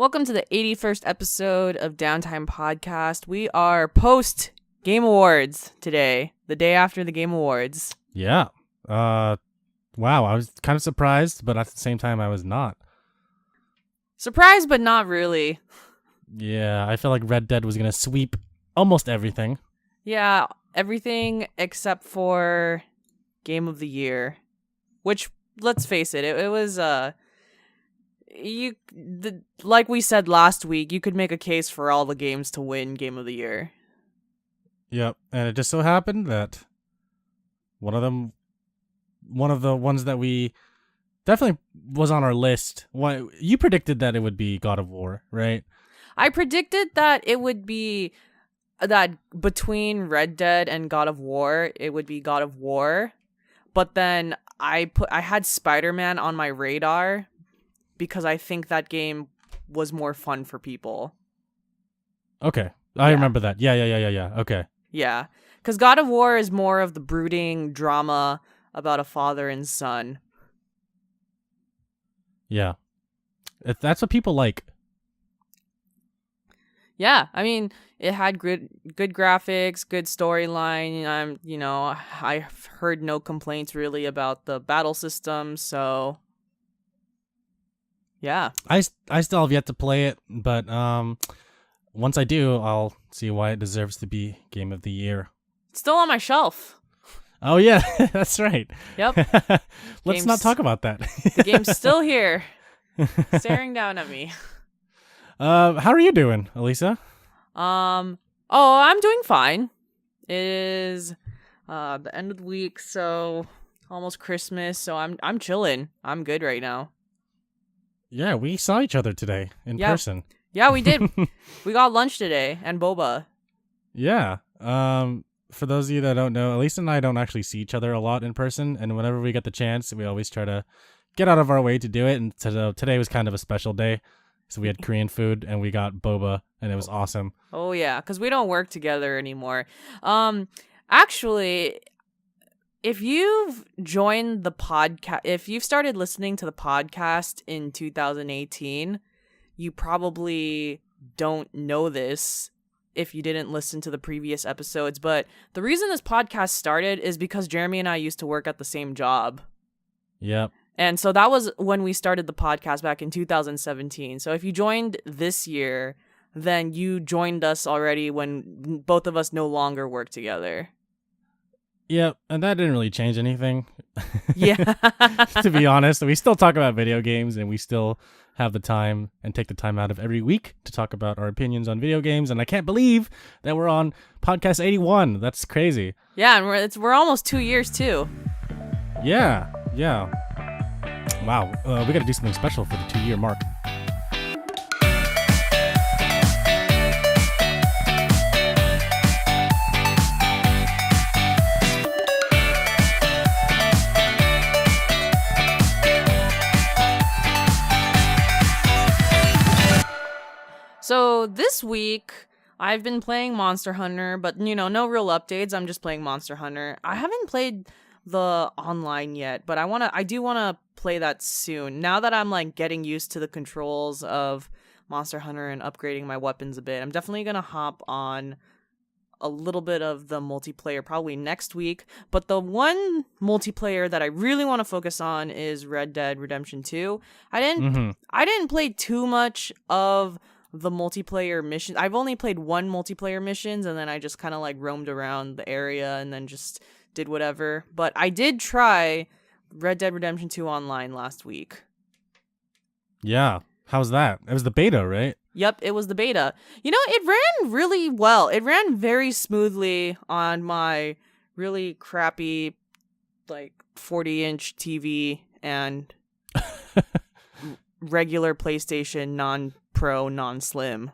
Welcome to the 81st episode of Downtime Podcast. We are post Game Awards today, the day after the Game Awards. Yeah. Wow, I was kind of surprised, but at the same time I was not. Surprised, but not really. Yeah, I felt like Red Dead was going to sweep almost everything. Yeah, everything except for Game of the Year, which, let's face it, it was like we said last week, you could make a case for all the games to win Game of the Year. Yep, and it just so happened that one of the ones that we definitely was on our list. You predicted that it would be God of War, right? I predicted that it would be that between Red Dead and God of War, it would be God of War. But then I had Spider-Man on my radar because I think that game was more fun for people. Okay. I remember that. Yeah. Okay. Yeah. Because God of War is more of the brooding drama about a father and son. Yeah. That's what people like. Yeah, I mean, it had good graphics, good storyline. I've heard no complaints really about the battle system, so yeah. I still have yet to play it, but once I do, I'll see why it deserves to be Game of the Year. It's still on my shelf. Oh yeah, that's right. Yep. Let's not talk about that. The game's still here, staring down at me. How are you doing, Alyssa? I'm doing fine. It is the end of the week, so almost Christmas, so I'm chilling. I'm good right now. Yeah, we saw each other today in person. Yeah, we did. We got lunch today and boba. Yeah. For those of you that don't know, Alyssa and I don't actually see each other a lot in person, and whenever we get the chance, we always try to get out of our way to do it, and today was kind of a special day. So we had Korean food and we got boba and it was awesome. Oh yeah, because we don't work together anymore. Actually, if you've joined the podcast, if you've started listening to the podcast in 2018, you probably don't know this if you didn't listen to the previous episodes. But the reason this podcast started is because Jeremy and I used to work at the same job. Yep. And so that was when we started the podcast back in 2017. So if you joined this year, then you joined us already when both of us no longer work together. Yep, and that didn't really change anything. Yeah. To be honest, we still talk about video games and we still have the time and take the time out of every week to talk about our opinions on video games. And I can't believe that we're on podcast 81. That's crazy. Yeah, and we're almost 2 years too. Yeah. Wow, we gotta do something special for the 2-year mark. So this week, I've been playing Monster Hunter, but no real updates. I'm just playing Monster Hunter. I haven't played the online yet, but I do want to play that soon. Now that I'm like getting used to the controls of Monster Hunter and upgrading my weapons a bit, I'm definitely gonna hop on a little bit of the multiplayer probably next week. But the one multiplayer that I really want to focus on is Red Dead Redemption 2. I didn't play too much of the multiplayer missions. I've only played one multiplayer missions, and then I just kind of like roamed around the area and then just did whatever. But I did try Red Dead Redemption 2 online last week. Yeah. How's that? It was the beta, right? Yep, it was the beta. It ran really well. It ran very smoothly on my really crappy, like, 40-inch TV and regular PlayStation non-pro, non-slim.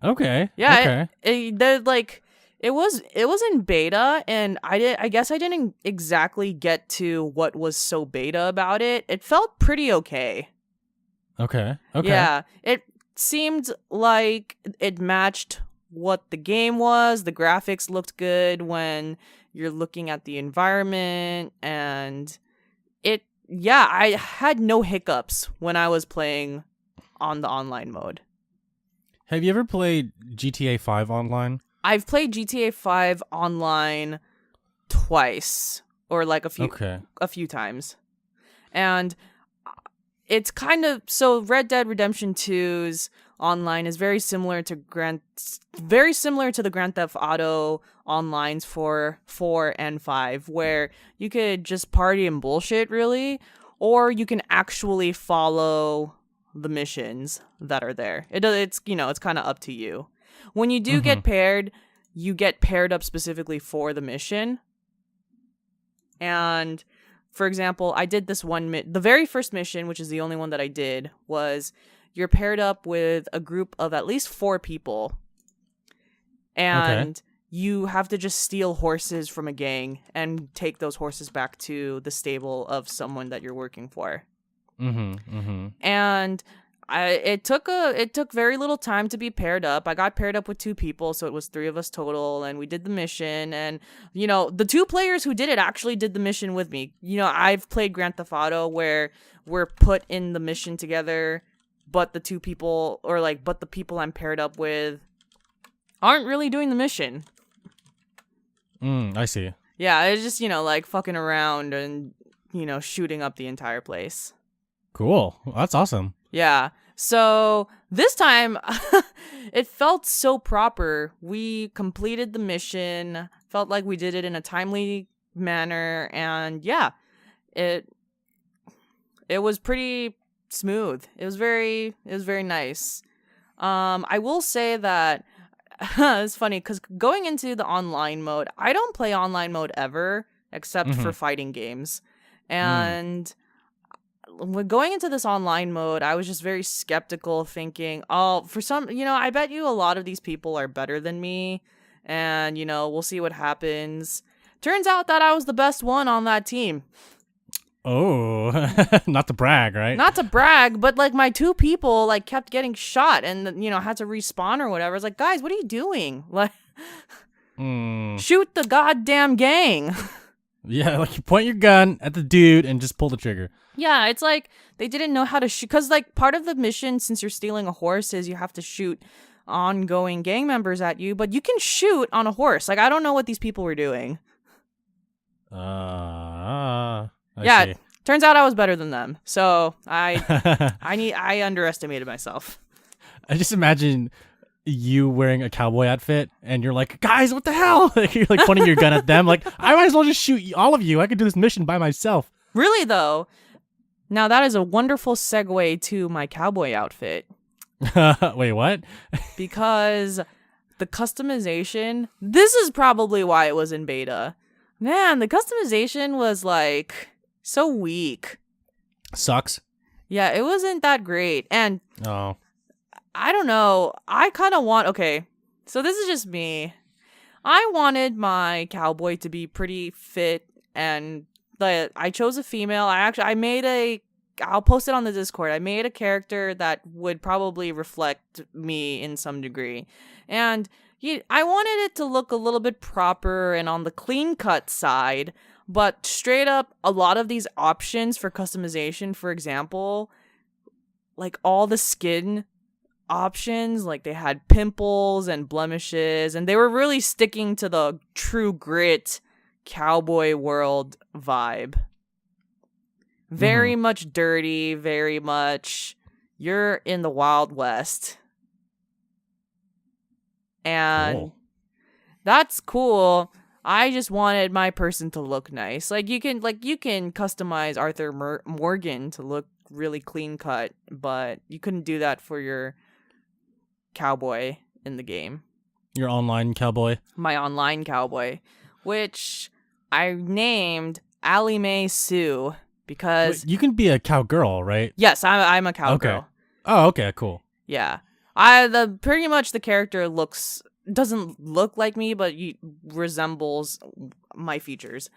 Okay. Yeah, okay. It was in beta, and I guess I didn't exactly get to what was so beta about it. It felt pretty okay. Okay. Yeah, it seemed like it matched what the game was. The graphics looked good when you're looking at the environment, and I had no hiccups when I was playing on the online mode. Have you ever played GTA 5 online? I've played GTA 5 online twice, or like a few times. And it's kind of, so Red Dead Redemption 2's online is very similar to the Grand Theft Auto onlines for 4 and 5, where you could just party and bullshit, really, or you can actually follow the missions that are there. It's kind of up to you. When you do get paired, you get paired up specifically for the mission. And for example, I did this the very first mission, which is the only one that I did, was you're paired up with a group of at least 4 people. And you have to just steal horses from a gang and take those horses back to the stable of someone that you're working for. And it took very little time to be paired up. I got paired up with 2 people, so it was 3 of us total, and we did the mission. And the 2 players who did it actually did the mission with me. I've played Grand Theft Auto where we're put in the mission together, but the 2 people, but the people I'm paired up with aren't really doing the mission. I see. Yeah, it's just fucking around and shooting up the entire place. Cool. That's awesome. Yeah. So this time, it felt so proper. We completed the mission, felt like we did it in a timely manner, and yeah, it was pretty smooth. It was very nice. I will say that it's funny because going into the online mode, I don't play online mode ever except for fighting games, and when going into this online mode, I was just very skeptical, thinking, for some, I bet you a lot of these people are better than me, and, we'll see what happens. Turns out that I was the best one on that team. Oh, not to brag, right? Not to brag, but, my 2 people, kept getting shot and, had to respawn or whatever. I was like, guys, what are you doing? Shoot the goddamn gang. Yeah, you point your gun at the dude and just pull the trigger. Yeah, it's like they didn't know how to shoot. Because, part of the mission, since you're stealing a horse, is you have to shoot ongoing gang members at you. But you can shoot on a horse. I don't know what these people were doing. I see. Turns out I was better than them. So I underestimated myself. I just imagine you wearing a cowboy outfit and you're like, guys, what the hell? You're pointing your gun at them. I might as well just shoot all of you. I could do this mission by myself. Really, though? Now, that is a wonderful segue to my cowboy outfit. Wait, what? Because the customization, this is probably why it was in beta. Man, the customization was, so weak. Sucks. Yeah, it wasn't that great. And I don't know. I kind of okay, so this is just me. I wanted my cowboy to be pretty fit, and I chose a female. I'll post it on the Discord. I made a character that would probably reflect me in some degree. And I wanted it to look a little bit proper and on the clean cut side, but straight up, a lot of these options for customization, for example, all the skin options, they had pimples and blemishes, and they were really sticking to the True Grit cowboy world vibe. Very much dirty, very much you're in the Wild West. And that's cool. I just wanted my person to look nice. You can customize Arthur Morgan to look really clean cut, but you couldn't do that for your cowboy in the game. Your online cowboy? My online cowboy, which I named Allie Mae Sue because... Wait, you can be a cowgirl, right? Yes, I'm a cowgirl. Okay. Oh, okay, cool. Yeah. Pretty much the character doesn't look like me, but resembles my features.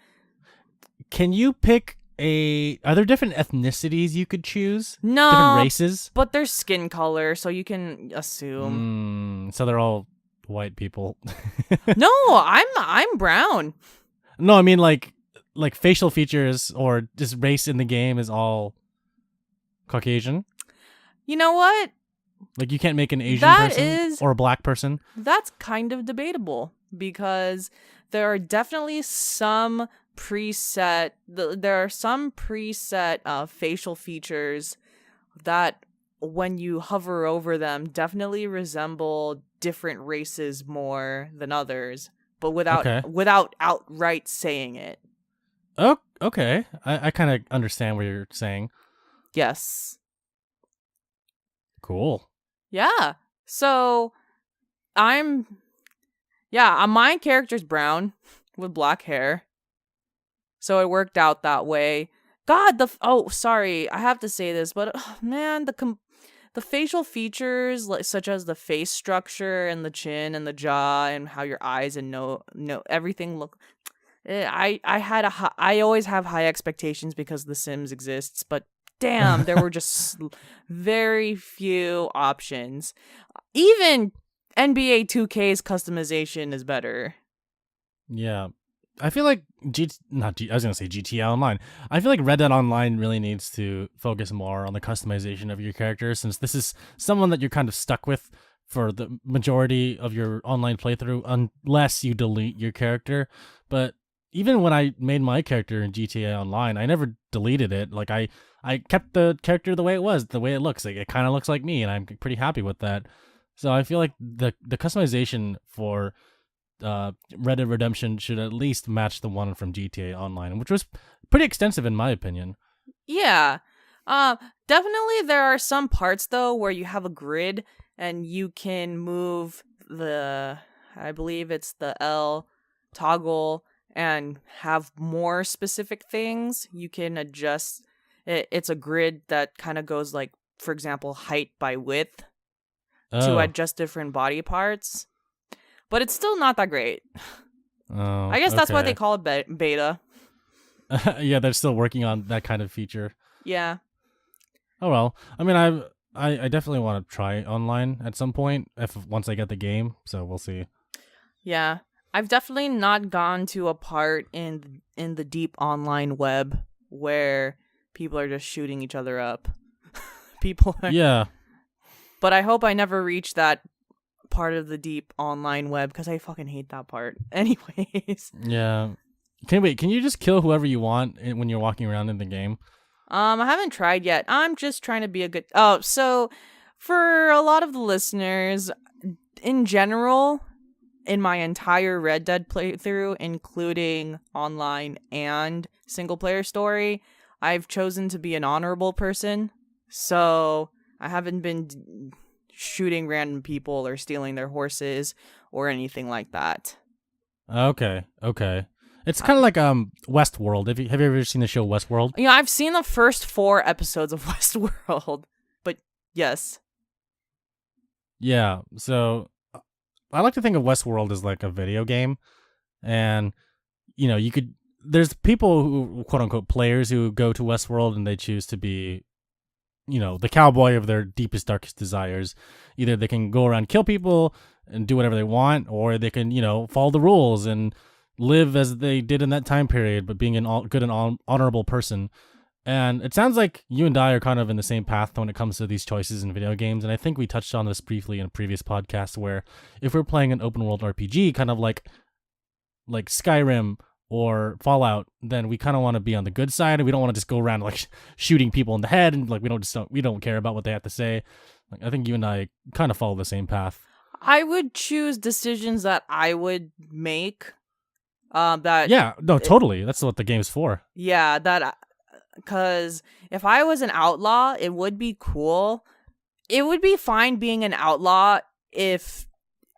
Can you pick are there different ethnicities you could choose? No. Different races? But there's skin color, so you can assume. So they're all white people. No, I'm brown. No, I mean like facial features or just race in the game is all Caucasian? You know what? Like, you can't make an Asian That person is- or a black person? That's kind of debatable because there are definitely some preset facial features that when you hover over them definitely resemble different races more than others, but Okay. without outright saying it. Oh, okay. I kind of understand what you're saying. Yes. Cool. Yeah. So my character's brown with black hair. So it worked out that way. God, sorry, I have to say this, but man, the facial features, like such as the face structure and the chin and the jaw and how your eyes and no everything look. I always have high expectations because The Sims exists, but damn, there were just very few options. Even NBA 2K's customization is better. Yeah. I feel like I was gonna say GTA Online. I feel like Red Dead Online really needs to focus more on the customization of your character, since this is someone that you're kind of stuck with for the majority of your online playthrough, unless you delete your character. But even when I made my character in GTA Online, I never deleted it. Like, I kept the character the way it was, the way it looks. Like, it kind of looks like me, and I'm pretty happy with that. So I feel like the customization for Red Dead Redemption should at least match the one from GTA Online, which was pretty extensive in my opinion. Yeah. Definitely there are some parts though where you have a grid and you can move I believe it's the L toggle and have more specific things. You can adjust it's a grid that kind of goes like, for example, height by width to adjust different body parts. But it's still not that great. Oh, I guess that's why they call it beta. Yeah, they're still working on that kind of feature. Yeah. Oh well. I mean, I definitely want to try online at some point once I get the game. So we'll see. Yeah, I've definitely not gone to a part in the deep online web where people are just shooting each other up. Yeah. But I hope I never reach that part of the deep online web because I fucking hate that part. Anyways. Yeah. Can you just kill whoever you want when you're walking around in the game? I haven't tried yet. I'm just trying to be a good. Oh, so for a lot of the listeners, in general, in my entire Red Dead playthrough, including online and single player story, I've chosen to be an honorable person. So I haven't been shooting random people or stealing their horses or anything like that. Okay. It's kind of like Westworld. Have you ever seen the show Westworld? Yeah, I've seen the first 4 episodes of Westworld, but yes. Yeah. So I like to think of Westworld as like a video game, and there's people who, quote unquote, players who go to Westworld and they choose to be, the cowboy of their deepest, darkest desires. Either they can go around, kill people and do whatever they want, or they can, follow the rules and live as they did in that time period, but being a good and honorable person. And it sounds like you and I are kind of in the same path when it comes to these choices in video games. And I think we touched on this briefly in a previous podcast, where if we're playing an open world RPG, kind of like Skyrim or Fallout, then we kind of want to be on the good side, and we don't want to just go around like shooting people in the head, and like we don't care about what they have to say. Like, I think you and I kind of follow the same path. I would choose decisions that I would make. Totally. That's what the game's for. Yeah, because if I was an outlaw, it would be cool. It would be fine being an outlaw if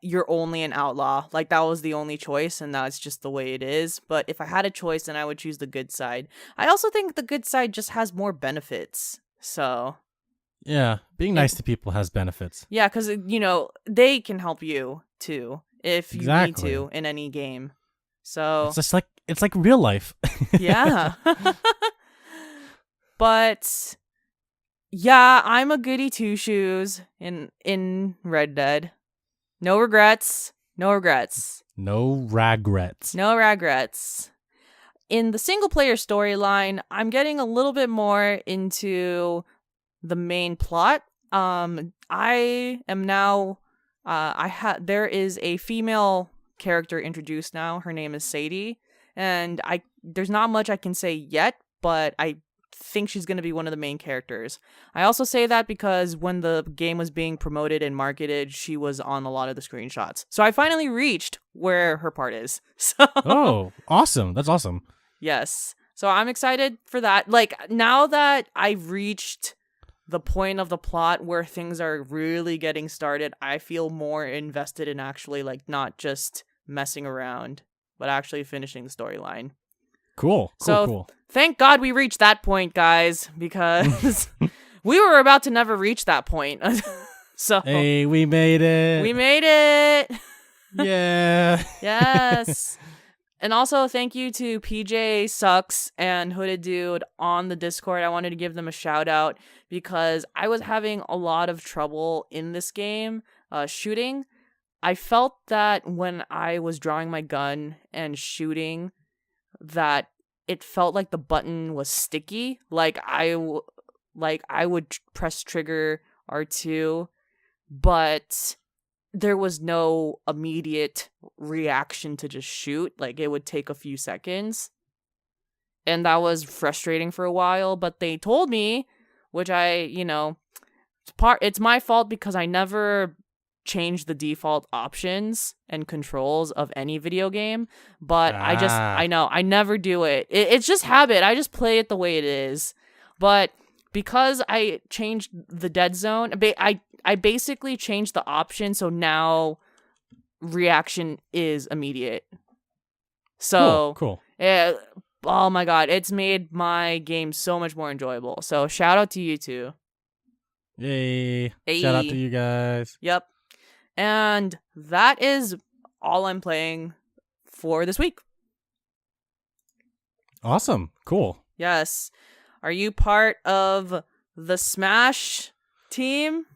you're only an outlaw. Like, that was the only choice, and that's just the way it is. But if I had a choice, then I would choose the good side. I also think the good side just has more benefits. So yeah, being nice to people has benefits. Yeah, because, they can help you, too, if you need to in any game. So it's like real life. Yeah. But yeah, I'm a goody two shoes in Red Dead. No regrets. No regrets. No regrets. No regrets. In the single player storyline, I'm getting a little bit more into the main plot. I am now. There is a female character introduced now. Her name is Sadie, and there's not much I can say yet, but I think she's going to be one of the main characters. I also say that because when the game was being promoted and marketed, she was on a lot of the screenshots. So I finally reached where her part is. So Oh, awesome. That's awesome. yes. So I'm excited for that. Like, now that I've reached the point of the plot where things are really getting started, I feel more invested in actually, like, not just messing around, but actually finishing the storyline. Cool. So thank God we reached that point, guys, because we were about to never reach that point. So Hey, we made it. we made it. Yeah. Yes. And also, thank you to PJ Sucks and Hooded Dude on the Discord. I wanted to give them a shout out because I was having a lot of trouble in this game shooting. I felt that when I was drawing my gun and shooting, that it felt like the button was sticky. Like I would press trigger R2, but there was no immediate reaction to just shoot. Like, it would take a few seconds. And that was frustrating for a while, but they told me, which it's my fault because I never changed the default options and controls of any video game, but I never do it. It's just habit. I just play it the way it is. But because I changed the dead zone, I basically changed the option, so now reaction is immediate. So cool. Yeah, oh my god, it's made my game so much more enjoyable. So shout out to you two. Yay. Hey. Shout out to you guys. Yep. And that is all I'm playing for this week. Awesome. Cool. Yes. Are you part of the Smash team?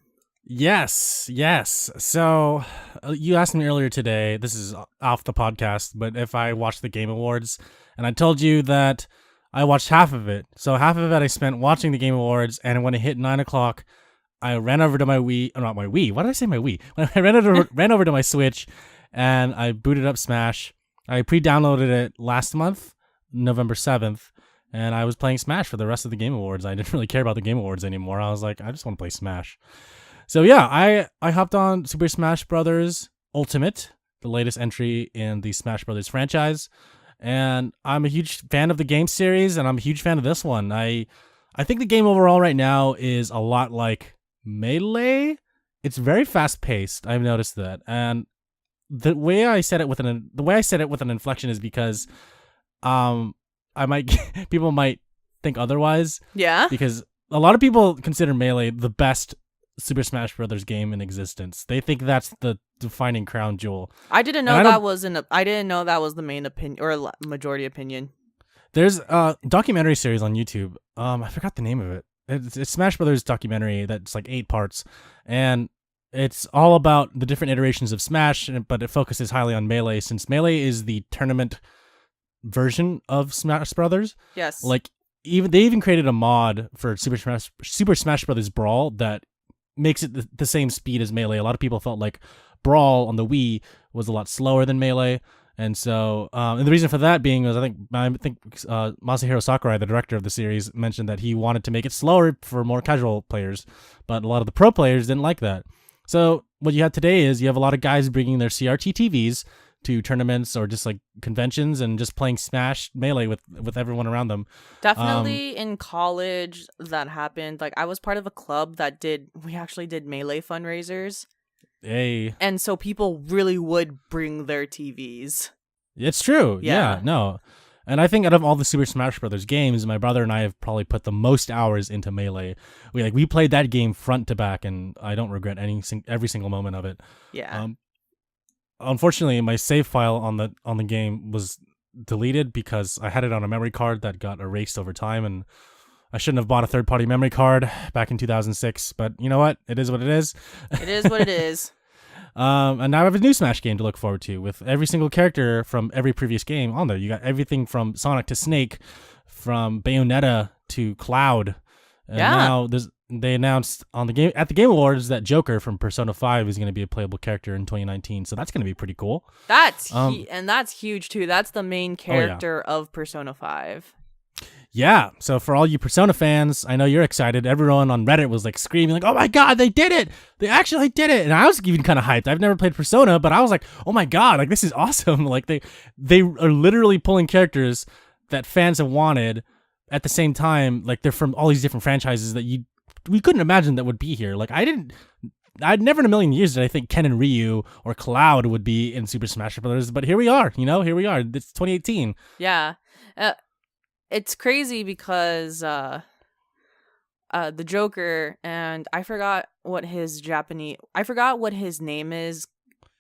Yes. So you asked me earlier today, this is off the podcast, but if I watched the Game Awards, and I told you that I watched half of it. So half of it I spent watching the Game Awards, and when it hit 9 o'clock, I ran over to my Wii, not my Wii, why did I say my Wii? I ran over to my Switch, and I booted up Smash. I pre-downloaded it last month, November 7th, and I was playing Smash for the rest of the Game Awards. I didn't really care about the Game Awards anymore. I was like, I just want to play Smash. So yeah, I hopped on Super Smash Bros. Ultimate, the latest entry in the Smash Bros. Franchise, and I'm a huge fan of the game series, and I'm a huge fan of this one. I think the game overall right now is a lot like Melee. It's very fast paced. I've noticed that, and the way I said it with an inflection is because, people might think otherwise. Yeah. Because a lot of people consider Melee the best Super Smash Brothers game in existence. They think that's the defining crown jewel. I didn't know that was the main opinion or majority opinion. There's a documentary series on YouTube. I forgot the name of it. It's Smash Brothers documentary that's like 8 parts, and it's all about the different iterations of Smash, but it focuses highly on Melee, since Melee is the tournament version of Smash Brothers. Yes. Like they even created a mod for Super Smash Brothers Brawl that makes it the same speed as Melee. A lot of people felt like Brawl on the Wii was a lot slower than Melee, and so and the reason for that being was I think Masahiro Sakurai, the director of the series, mentioned that he wanted to make it slower for more casual players, but a lot of the pro players didn't like that. So what you have today is you have a lot of guys bringing their CRT TVs to tournaments or just like conventions and just playing Smash Melee with everyone around them. Definitely in college that happened. Like, I was part of a club that we actually did Melee fundraisers. Hey. And so people really would bring their TVs. It's true. Yeah. No. And I think out of all the Super Smash Brothers games, my brother and I have probably put the most hours into Melee. We played that game front to back, and I don't regret every single moment of it. Yeah. Unfortunately, my save file on the game was deleted because I had it on a memory card that got erased over time, and I shouldn't have bought a third-party memory card back in 2006. But you know what? It is what it is. It is what it is. And now I have a new Smash game to look forward to with every single character from every previous game on there. You got everything from Sonic to Snake, from Bayonetta to Cloud. And now they announced at the Game Awards that Joker from Persona 5 is going to be a playable character in 2019. So that's going to be pretty cool. That's huge too. That's the main character of Persona 5. Yeah, so for all you Persona fans, I know you're excited. Everyone on Reddit was like screaming, like, "Oh my god, they did it! They actually did it!" And I was even kind of hyped. I've never played Persona, but I was like, "Oh my god, like this is awesome!" Like they are literally pulling characters that fans have wanted at the same time. Like they're from all these different franchises that we couldn't imagine that would be here. Like I'd never in a million years did I think Ken and Ryu or Cloud would be in Super Smash Bros. But here we are. Here we are. It's 2018. Yeah. It's crazy because the Joker, and I forgot what his name is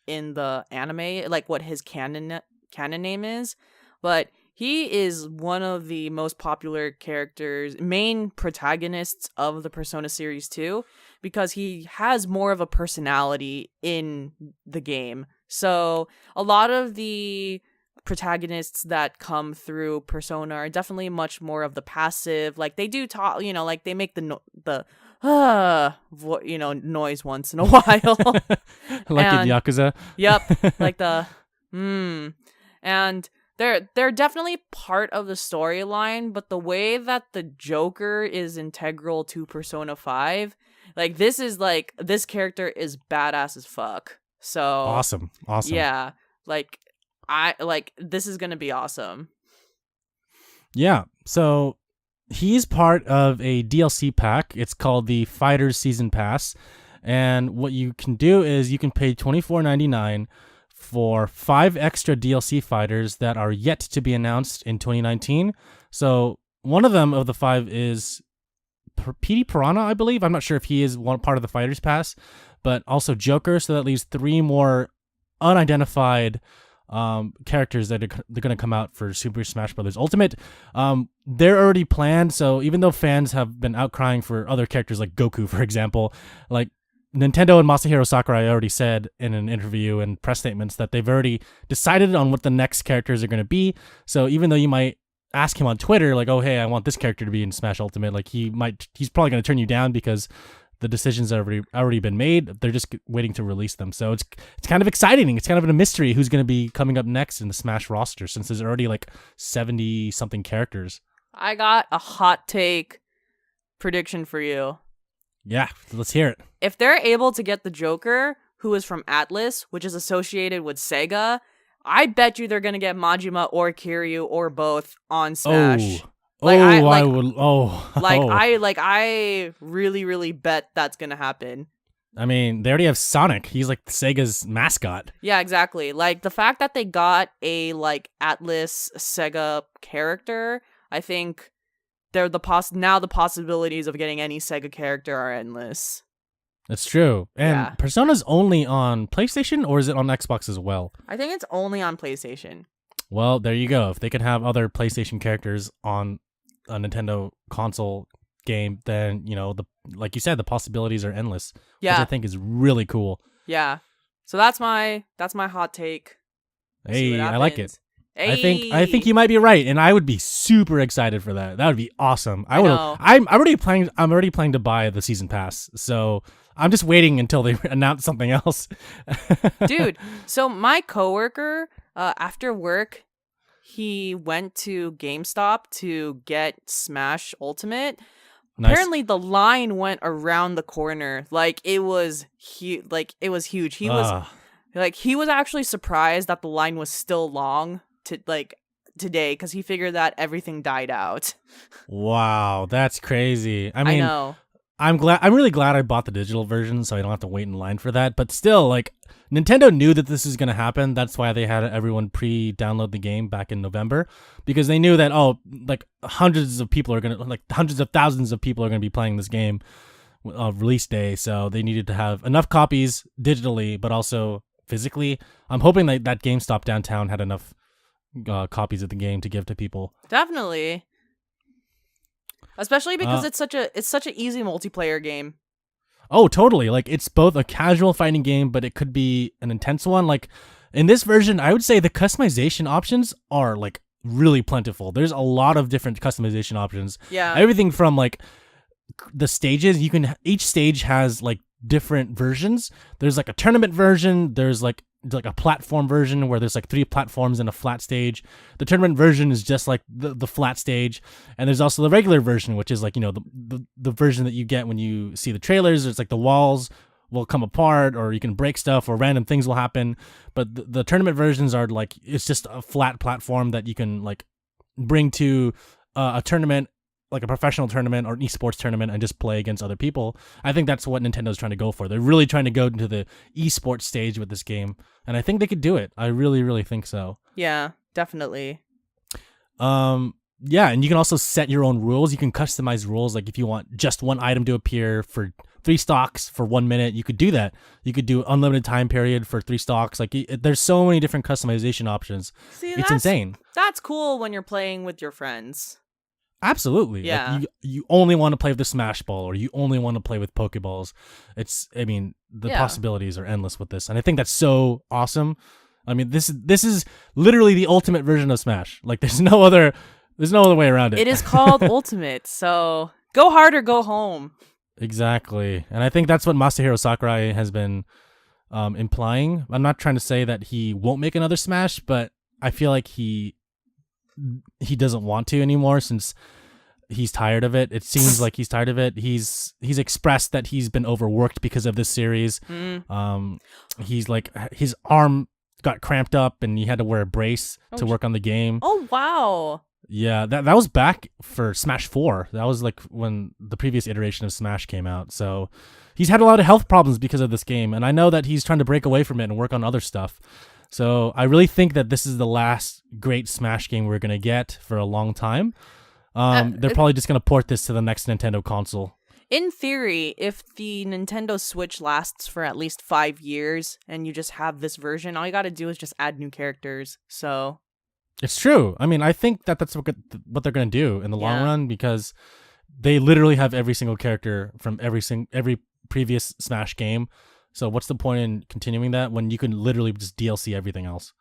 in the anime, like what his canon name is, but he is one of the most popular main protagonists of the Persona series too, because he has more of a personality in the game. So a lot of the protagonists that come through Persona are definitely much more of the passive. Like they do talk, like they make the noise once in a while, like in Yakuza. Yep, like the and they're definitely part of the storyline. But the way that the Joker is integral to Persona 5, like this character is badass as fuck. So awesome. Yeah, this is gonna be awesome. Yeah, so he's part of a DLC pack. It's called the Fighters Season Pass, and what you can do is you can pay $24.99 for 5 extra DLC fighters that are yet to be announced in 2019. So one of the 5 is Petey Piranha, I believe. I'm not sure if he is one part of the Fighters Pass, but also Joker. So that leaves 3 more unidentified characters that they're going to come out for Super Smash Bros. Ultimate. They're already planned, so even though fans have been outcrying for other characters like Goku, for example, like Nintendo and Masahiro Sakurai already said in an interview and press statements that they've already decided on what the next characters are going to be. So even though you might ask him on Twitter, like, "Oh, hey, I want this character to be in Smash Ultimate," like he's probably going to turn you down because the decisions have already been made. They're just waiting to release them. So it's kind of exciting. It's kind of a mystery who's going to be coming up next in the Smash roster, since there's already like 70 something characters. I got a hot take prediction for you. Yeah, let's hear it. If they're able to get the Joker, who is from Atlas, which is associated with Sega, I bet you they're going to get Majima or Kiryu or both on Smash. I really, really bet that's gonna happen. I mean, they already have Sonic. He's like Sega's mascot. Yeah, exactly. Like the fact that they got a Atlas Sega character, I think they're the possibilities of getting any Sega character are endless. That's true. And yeah. Persona's only on PlayStation, or is it on Xbox as well? I think it's only on PlayStation. Well, there you go. If they could have other PlayStation characters on a Nintendo console game, then like you said, the possibilities are endless. Yeah, which I think is really cool. Yeah, so that's my hot take. Hey, I like it. Hey. I think you might be right, and I would be super excited for that. That would be awesome. I'm already planning to buy the season pass. So I'm just waiting until they announce something else. Dude, so my coworker, after work, he went to GameStop to get Smash Ultimate. Nice. Apparently, the line went around the corner. Like it was huge. He was actually surprised that the line was still long today, because he figured that everything died out. Wow, that's crazy. I mean, I know. I'm really glad I bought the digital version, so I don't have to wait in line for that. But still, like, Nintendo knew that this is going to happen. That's why they had everyone pre-download the game back in November, because they knew that, hundreds of thousands of people are going to be playing this game release day. So they needed to have enough copies digitally, but also physically. I'm hoping that GameStop downtown had enough copies of the game to give to people. Definitely. Especially because it's such an easy multiplayer game. Oh, totally. Like, it's both a casual fighting game, but it could be an intense one. Like, in this version, I would say the customization options are, like, really plentiful. There's a lot of different customization options. Yeah. Everything from, like, the stages, each stage has like different versions. There's like a tournament version. There's like a platform version where there's like 3 platforms and a flat stage. The tournament version is just like the flat stage, and there's also the regular version, which is like, you know, the version that you get when you see the trailers. It's like the walls will come apart, or you can break stuff, or random things will happen. But the tournament versions are like, it's just a flat platform that you can like bring to a tournament, like a professional tournament or an esports tournament, and just play against other people. I think that's what Nintendo's trying to go for. They're really trying to go into the esports stage with this game, and I think they could do it. I really, really think so. Yeah, definitely. Yeah, and you can also set your own rules. You can customize rules. Like if you want just one item to appear for 3 stocks for 1 minute, you could do that. You could do unlimited time period for 3 stocks. Like there's so many different customization options. See, it's insane. That's cool when you're playing with your friends. Absolutely. Yeah. Like you only want to play with the Smash Ball, or you only want to play with Pokeballs. The possibilities are endless with this, and I think that's so awesome. I mean, this is literally the ultimate version of Smash. Like there's no other way around it. It is called Ultimate, so go hard or go home. Exactly. And I think that's what Masahiro Sakurai has been implying. I'm not trying to say that he won't make another Smash, but I feel like he doesn't want to anymore, since he's tired of it. It seems like he's tired of it. He's expressed that he's been overworked because of this series. He's like, his arm got cramped up and he had to wear a brace to work on the game. Oh, wow. Yeah, that was back for Smash 4. That was like when the previous iteration of Smash came out. So he's had a lot of health problems because of this game, and I know that he's trying to break away from it and work on other stuff. So I really think that this is the last great Smash game we're going to get for a long time. They're probably just going to port this to the next Nintendo console. In theory, if the Nintendo Switch lasts for at least 5 years and you just have this version, all you got to do is just add new characters. So it's true. I mean, I think that's what they're going to do in the long run, because they literally have every single character from every previous Smash game. So what's the point in continuing that when you can literally just DLC everything else?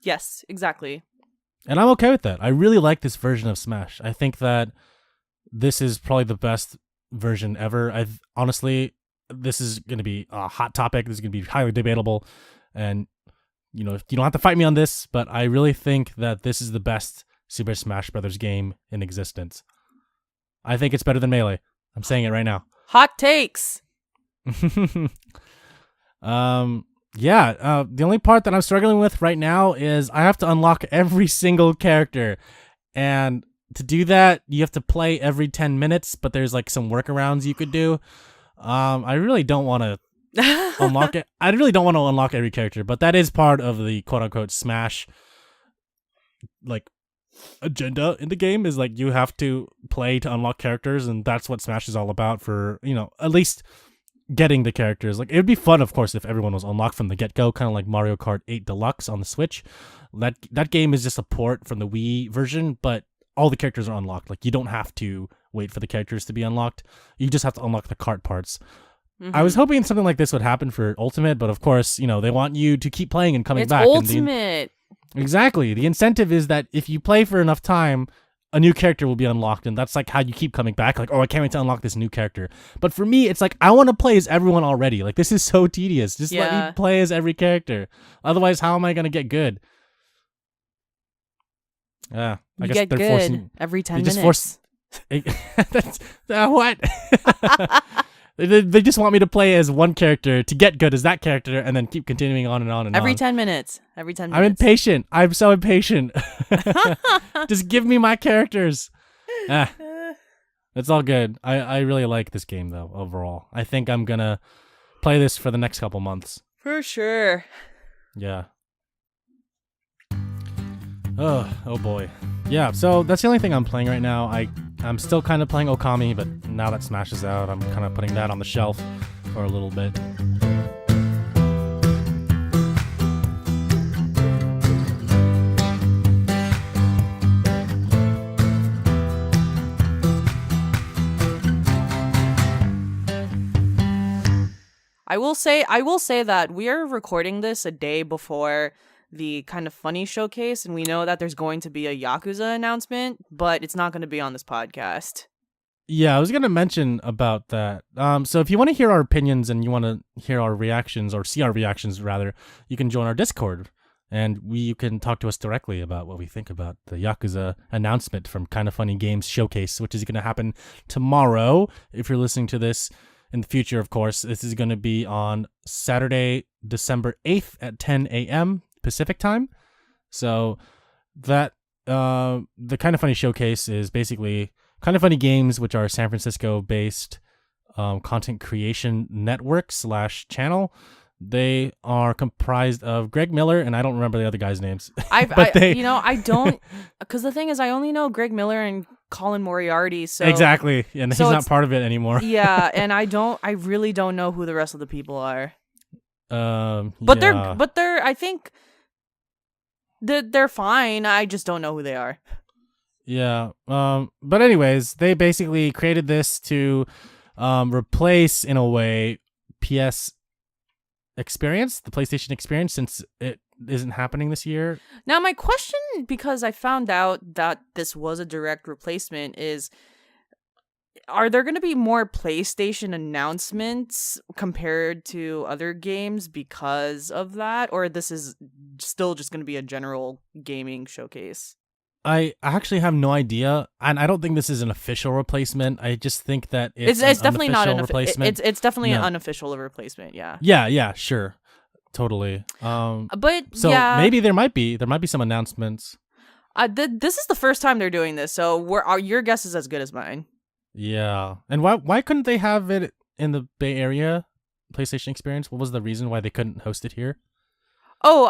Yes, exactly. And I'm okay with that. I really like this version of Smash. I think that this is probably the best version ever. Honestly, this is going to be a hot topic. This is going to be highly debatable. And, you know, you don't have to fight me on this, but I really think that this is the best Super Smash Brothers game in existence. I think it's better than Melee. I'm saying it right now. Hot takes. The only part that I'm struggling with right now is I have to unlock every single character, and to do that you have to play every 10 minutes, but there's like some workarounds you could do. I really don't want to unlock it. I really don't want to unlock every character, but that is part of the quote-unquote Smash like agenda in the game, is like you have to play to unlock characters, and that's what Smash is all about, for, you know, at least getting the characters. Like, it would be fun, of course, if everyone was unlocked from the get-go, kind of like Mario Kart 8 Deluxe on the Switch. That game is just a port from the Wii version, but all the characters are unlocked. Like, you don't have to wait for the characters to be unlocked. You just have to unlock the cart parts. I was hoping something like this would happen for Ultimate, but of course, you know, they want you to keep playing and coming back. It's Ultimate. Exactly. The incentive is that if you play for enough time, a new character will be unlocked, and that's like how you keep coming back. Like, oh, I can't wait to unlock this new character. But for me, it's like, I want to play as everyone already. Like, this is so tedious. Just let me play as every character. Otherwise, how am I going to get good? Yeah, I guess get they're good forcing every 10 minutes. That's what? They just want me to play as one character to get good as that character, and then keep continuing on and on and every on. 10 minutes. Every 10 minutes. I'm impatient. I'm so impatient. Just give me my characters. It's all good. I really like this game, though, overall. I think I'm going to play this for the next couple months. For sure. Yeah. Oh boy. Yeah, so that's the only thing I'm playing right now. I'm still kind of playing Okami, but now that Smash is out, I'm kind of putting that on the shelf for a little bit. I will say that we are recording this a day before the Kind of Funny showcase, and we know that there's going to be a Yakuza announcement, but it's not going to be on this podcast. Yeah, I was gonna mention about that. So if you want to hear our opinions and you want to hear our reactions or see our reactions rather, you can join our Discord, and you can talk to us directly about what we think about the Yakuza announcement from Kind of Funny Games Showcase, which is going to happen tomorrow. If you're listening to this in the future, of course, this is going to be on Saturday, December 8th at 10 a.m. Pacific time. So that the Kind of Funny Showcase is basically Kind of Funny Games, which are San Francisco-based content creation network / channel. They are comprised of Greg Miller, and I don't remember the other guys' names. I don't, because the thing is, I only know Greg Miller and Colin Moriarty. So exactly, and so he's not part of it anymore. Yeah, and I really don't know who the rest of the people are. But they're, I think they're fine. I just don't know who they are. Yeah. But anyways, they basically created this to replace, in a way, PS experience, the PlayStation experience, since it isn't happening this year. Now, my question, because I found out that this was a direct replacement, is are there going to be more PlayStation announcements compared to other games because of that? Or this is still just going to be a general gaming showcase? I actually have no idea, and I don't think this is an official replacement. I just think that it's definitely not an replacement. It's definitely an unofficial replacement. Yeah. Yeah, sure, totally. But so yeah, maybe there might be some announcements. This is the first time they're doing this, so your guess is as good as mine. Yeah, and why couldn't they have it in the Bay Area PlayStation Experience? What was the reason why they couldn't host it here? Oh,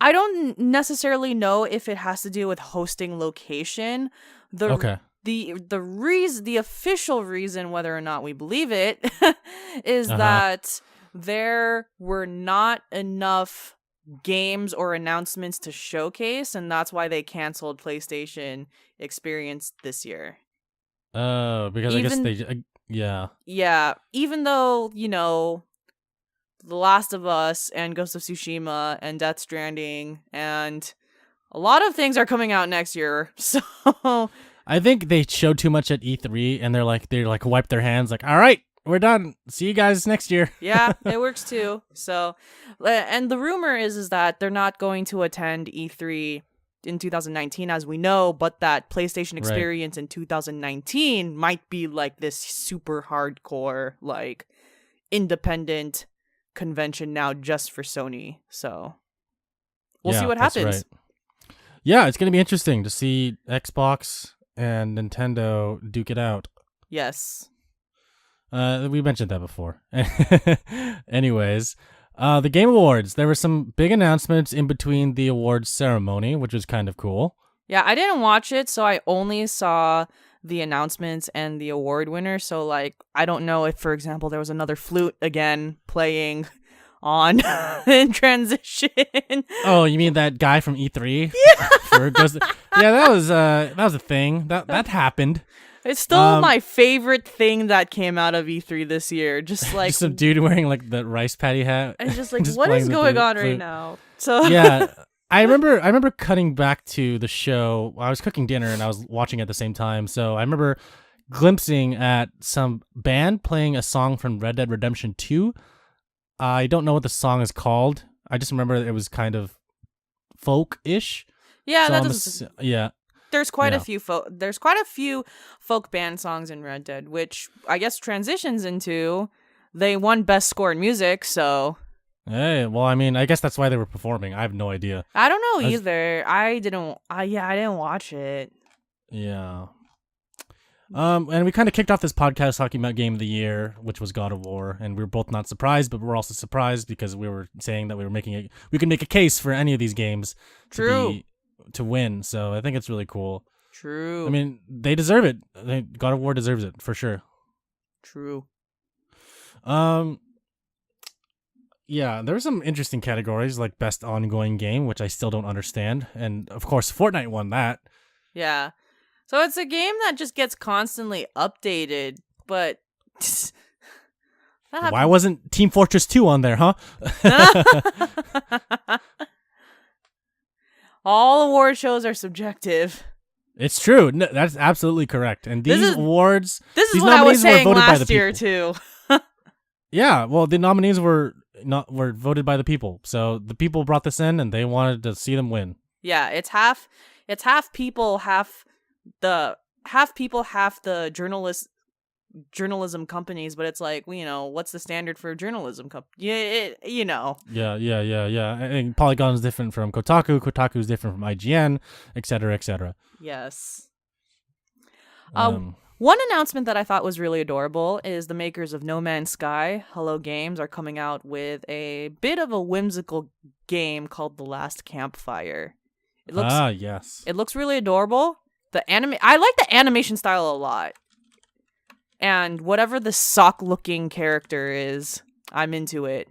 I don't necessarily know if it has to do with hosting location. The official reason, whether or not we believe it, is that there were not enough games or announcements to showcase, and that's why they canceled PlayStation Experience this year. Because I guess they Yeah, even though, The Last of Us and Ghost of Tsushima and Death Stranding and a lot of things are coming out next year. So I think they showed too much at E3 and they're like wiped their hands like, all right, we're done. See you guys next year. Yeah, it works too. So, and the rumor is that they're not going to attend E3 in 2019, as we know, but that PlayStation Experience in 2019 might be like this super hardcore, like independent convention now just for Sony. So we'll see what happens. Right. Yeah, it's going to be interesting to see Xbox and Nintendo duke it out. Yes. We mentioned that before. Anyways, the Game Awards. There were some big announcements in between the awards ceremony, which was kind of cool. Yeah, I didn't watch it, so I only saw the announcements and the award winner. So, I don't know if, for example, there was another flute again playing on in transition. Oh, you mean that guy from E3? Yeah. Yeah, that was a thing. That happened. It's still my favorite thing that came out of E3 this year. Just some dude wearing the rice patty hat. And just what is going on right now? So yeah, I remember cutting back to the show. I was cooking dinner and I was watching at the same time. So I remember glimpsing at some band playing a song from Red Dead Redemption 2. I don't know what the song is called. I just remember it was kind of folk-ish. Yeah, so yeah. There's quite a few folk band songs in Red Dead, which I guess transitions into they won best score in music, so hey, well, I mean, I guess that's why they were performing. I have no idea. I don't know either. I didn't watch it. Yeah. And we kind of kicked off this podcast talking about Game of the Year, which was God of War, and we were both not surprised, but we're also surprised because we were saying that we could make a case for any of these games to win. So I think it's really cool. True. I mean, they deserve it. God of War deserves it for sure. True. Yeah, there's some interesting categories like best ongoing game, which I still don't understand, and of course Fortnite won that. Yeah. So it's a game that just gets constantly updated, but why wasn't Team Fortress 2 on there, huh? All award shows are subjective. It's true. No, that's absolutely correct. And these awards, this is these what I was nominees saying were voted by the last year people. too. Yeah, well, the nominees were voted by the people. So the people brought this in, and they wanted to see them win. Yeah, it's half people, half the journalism companies, but it's like, what's the standard for journalism Yeah. I think Polygon's different from Kotaku. Kotaku's different from IGN, etc., etc. Yes. One announcement that I thought was really adorable is the makers of No Man's Sky, Hello Games, are coming out with a bit of a whimsical game called The Last Campfire. Yes. It looks really adorable. I like the animation style a lot. And whatever the sock-looking character is, I'm into it.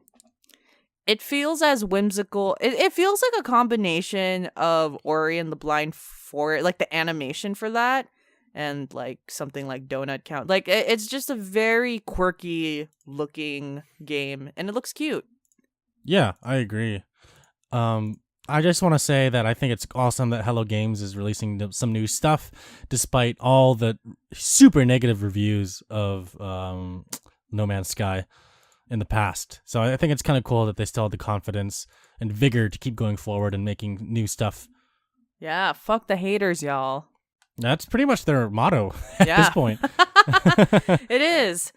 It feels as whimsical. It feels like a combination of Ori and the Blind Forest, like the animation for that, and like something like Donut Count. Like it's just a very quirky looking game, and it looks cute. Yeah, I agree. I just want to say that I think it's awesome that Hello Games is releasing some new stuff, despite all the super negative reviews of No Man's Sky in the past. So I think it's kind of cool that they still have the confidence and vigor to keep going forward and making new stuff. Yeah, fuck the haters, y'all. That's pretty much their motto at this point. It is.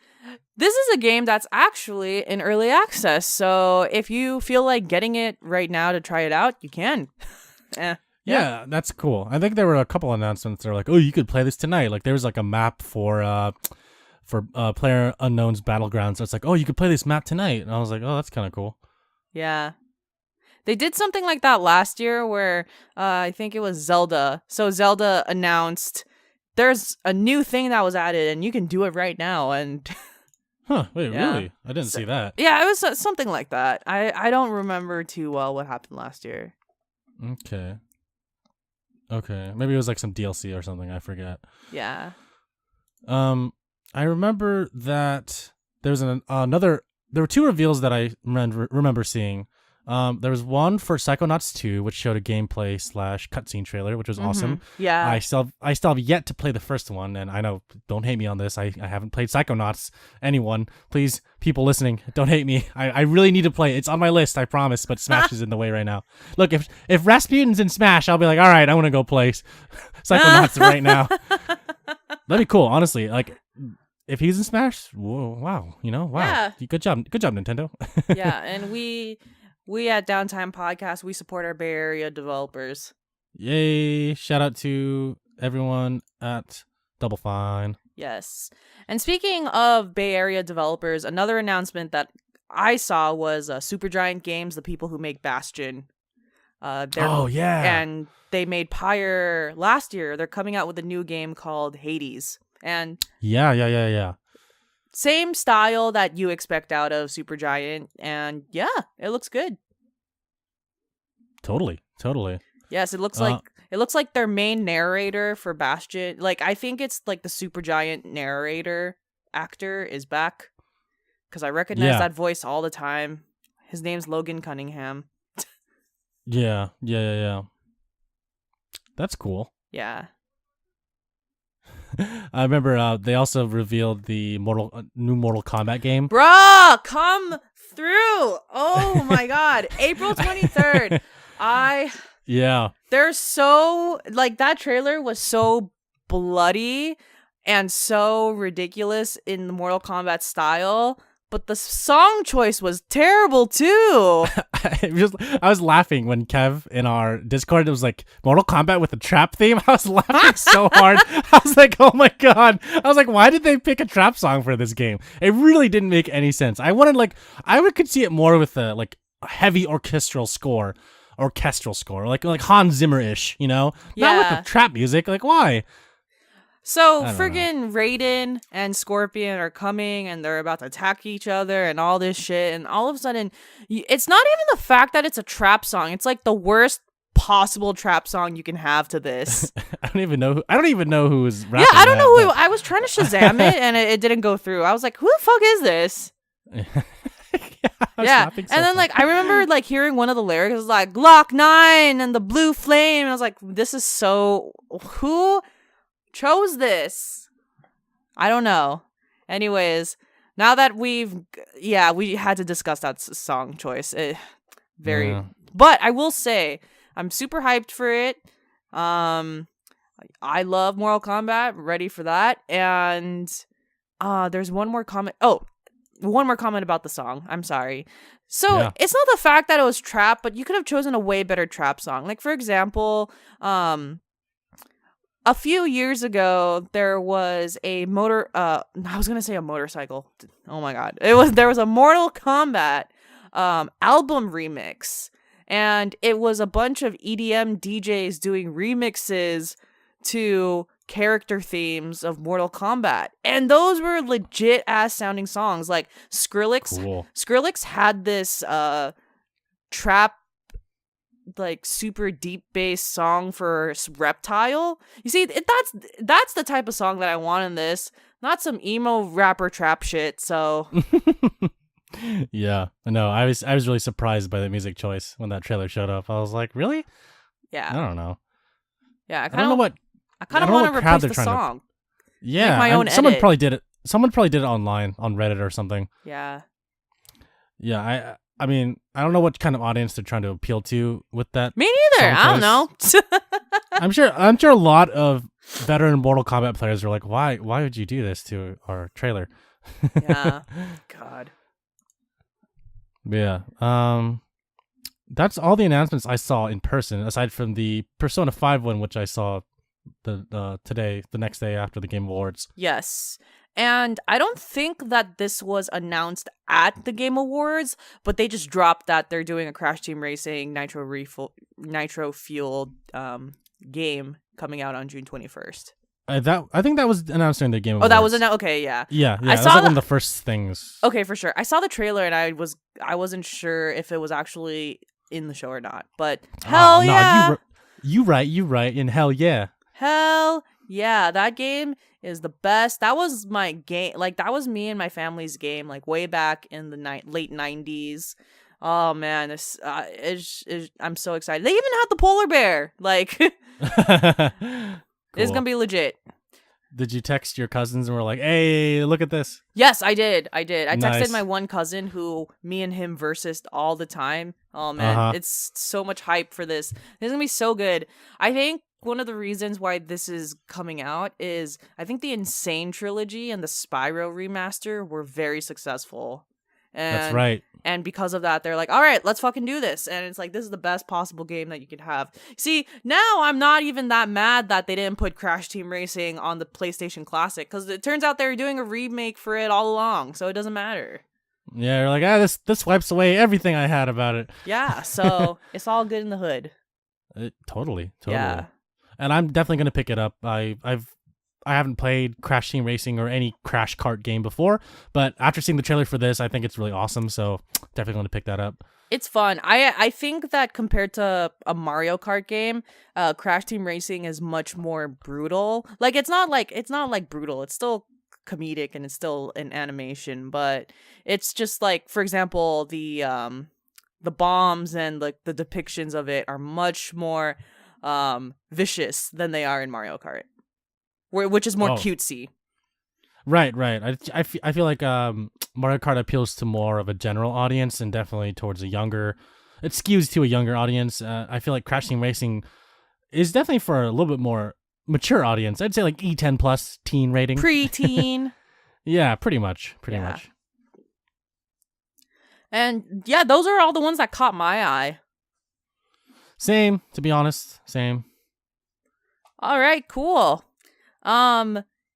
This is a game that's actually in early access, so if you feel like getting it right now to try it out, you can. Yeah, that's cool. I think there were a couple announcements that were like, oh, you could play this tonight. Like there was like a map for Player Unknown's Battlegrounds. So it's like, oh, you could play this map tonight. And I was like, oh, that's kind of cool. Yeah. They did something like that last year where I think it was Zelda. So Zelda announced there's a new thing that was added and you can do it right now. And huh, wait, really? I didn't see that. Yeah, it was something like that. I don't remember too well what happened last year. Okay. Maybe it was like some DLC or something. I forget. Yeah. I remember that there was another. There were two reveals that I remember seeing. There was one for Psychonauts 2, which showed a gameplay / cutscene trailer, which was awesome. Yeah. I still have yet to play the first one, and I know, don't hate me on this. I haven't played Psychonauts. Anyone, please, people listening, don't hate me. I really need to play it. It's on my list, I promise, but Smash is in the way right now. Look, if Rasputin's in Smash, I'll be like, all right, I want to go play Psychonauts right now. That'd be cool, honestly. Like, if he's in Smash, whoa, wow, wow. Yeah. Good job, Nintendo. Yeah, and we at Downtime Podcast, we support our Bay Area developers. Yay! Shout out to everyone at Double Fine. Yes. And speaking of Bay Area developers, another announcement that I saw was Supergiant Games, the people who make Bastion. Oh, yeah. And they made Pyre last year. They're coming out with a new game called Hades. And yeah. Same style that you expect out of Supergiant, and yeah, it looks good. Totally. Yes, it looks like their main narrator for Bastion. Like, I think it's like the Supergiant narrator actor is back, because I recognize that voice all the time. His name's Logan Cunningham. Yeah. That's cool. Yeah. I remember they also revealed the new Mortal Kombat game. Bruh, come through! Oh my god, April 23rd. They're so that trailer was so bloody and so ridiculous in the Mortal Kombat style. But the song choice was terrible too. I was laughing when Kev in our Discord, it was like Mortal Kombat with a trap theme. I was laughing so hard. I was like, oh my god. I was like, why did they pick a trap song for this game? It really didn't make any sense. I could see it more with a heavy orchestral score, like Hans Zimmer-ish, Not with the trap music. Like, why? So friggin' Raiden and Scorpion are coming and they're about to attack each other and all this shit. And all of a sudden, it's not even the fact that it's a trap song. It's like the worst possible trap song you can have to this. I don't even know who was rapping. Yeah, I don't know who. I was trying to Shazam it and it didn't go through. I was like, who the fuck is this? Yeah. And then like I remember like hearing one of the lyrics was like Glock 9 and the blue flame. And I was like, this is so, who chose this? I don't know. Anyways, now that we had to discuss that song choice. But I will say I'm super hyped for it. I love Mortal Kombat. Ready for that. And there's one more comment. One more comment about the song. I'm sorry. So it's not the fact that it was trap, but you could have chosen a way better trap song. Like for example, a few years ago there was a I was gonna say a motorcycle. Oh my god. There was a Mortal Kombat album remix, and it was a bunch of EDM DJs doing remixes to character themes of Mortal Kombat, and those were legit ass sounding songs. Like Skrillex had this trap, like super deep bass song for Reptile. You see, that's the type of song that I want in this, not some emo rapper trap shit. So yeah, no, I was really surprised by the music choice when that trailer showed up. I was like, really? Yeah, I don't know. Yeah, I don't know what. I kind of want to replace the song. Yeah, make my own someone edit. probably did it. Someone probably did it online on Reddit or something. Yeah. Yeah, I mean, I don't know what kind of audience they're trying to appeal to with that. Me neither. I don't know. I'm sure a lot of veteran Mortal Kombat players are like, why would you do this to our trailer? Yeah. God. Yeah. That's all the announcements I saw in person, aside from the Persona 5 one, which I saw the next day after the Game Awards. Yes. And I don't think that this was announced at the Game Awards, but they just dropped that they're doing a Crash Team Racing Nitro Fueled game coming out on June 21st. I think that was announced during the Game Awards. Oh, that was announced. Okay, yeah. Yeah. I saw saw one of the first things. Okay, for sure. I saw the trailer and I wasn't sure if it was actually in the show or not. But hell yeah. No, you right. And hell yeah. Hell yeah, that game is the best. That was my game. Like, that was me and my family's game, like, way back in the late 90s. Oh, man, this I'm so excited. They even had the polar bear. Like, cool. It's gonna be legit. Did you text your cousins and were like, hey, look at this? Yes, I did. I texted Nice. my one cousin who me and him versus all the time. Oh, man, It's so much hype for this. This is gonna be so good. I think one of the reasons why this is coming out is I think the Insane trilogy and the Spyro remaster were very successful. That's right. And because of that, they're like, all right, let's fucking do this. And it's like, this is the best possible game that you could have. See, now I'm not even that mad that they didn't put Crash Team Racing on the PlayStation Classic, because it turns out they were doing a remake for it all along, so it doesn't matter. Yeah, you're like, this wipes away everything I had about it. Yeah, so it's all good in the hood. Totally. Yeah. And I'm definitely gonna pick it up. I haven't played Crash Team Racing or any Crash Kart game before, but after seeing the trailer for this, I think it's really awesome. So definitely going to pick that up. It's fun. I think that compared to a Mario Kart game, Crash Team Racing is much more brutal. Like, it's not like brutal. It's still comedic and it's still an animation, but it's just like, for example, the bombs and like the depictions of it are much more vicious than they are in Mario Kart. Which is more cutesy. Right. I feel like Mario Kart appeals to more of a general audience and definitely towards it skews to a younger audience. I feel like Crash Team Racing is definitely for a little bit more mature audience. I'd say like E10 plus teen rating. Pre-teen. Yeah, pretty much. And yeah, those are all the ones that caught my eye. Same, to be honest. Same. All right, cool.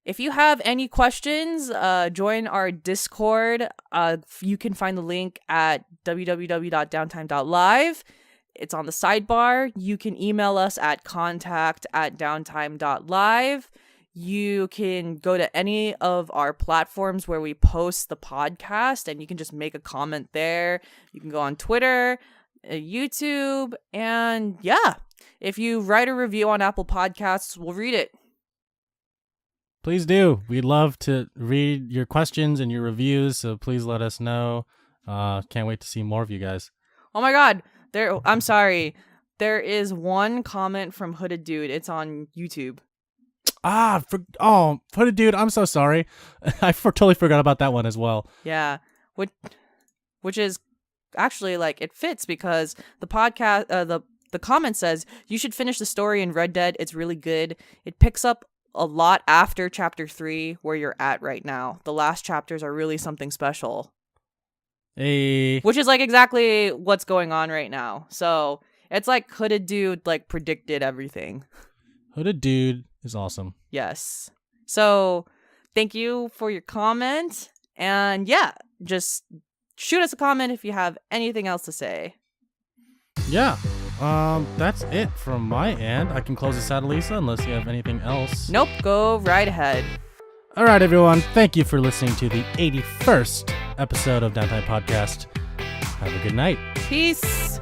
If you have any questions, join our Discord. You can find the link at www.Downtime.Live. It's on the sidebar. You can email us at contact@Downtime.Live. You can go to any of our platforms where we post the podcast, and you can just make a comment there. You can go on Twitter, YouTube, and yeah, if you write a review on Apple Podcasts, we'll read it. Please do. We'd love to read your questions and your reviews, so please let us know. Can't wait to see more of you guys. Oh my god. I'm sorry. There is one comment from Hooded Dude. It's on YouTube. Hooded Dude, I'm so sorry. I totally forgot about that one as well. Yeah. Which is actually like it fits because the podcast the comment says you should finish the story in Red Dead. It's really good. It picks up a lot after chapter 3 where you're at right now. The last chapters are really something special. Hey. Which is like exactly what's going on right now. So it's like Hooded Dude like predicted everything. Hooded Dude is awesome. Yes. So thank you for your comment. And yeah, just shoot us a comment if you have anything else to say. Yeah. That's it from my end. I can close this out, Alyssa, unless you have anything else. Nope, go right ahead. All right, everyone. Thank you for listening to the 81st episode of Downtime Podcast. Have a good night. Peace.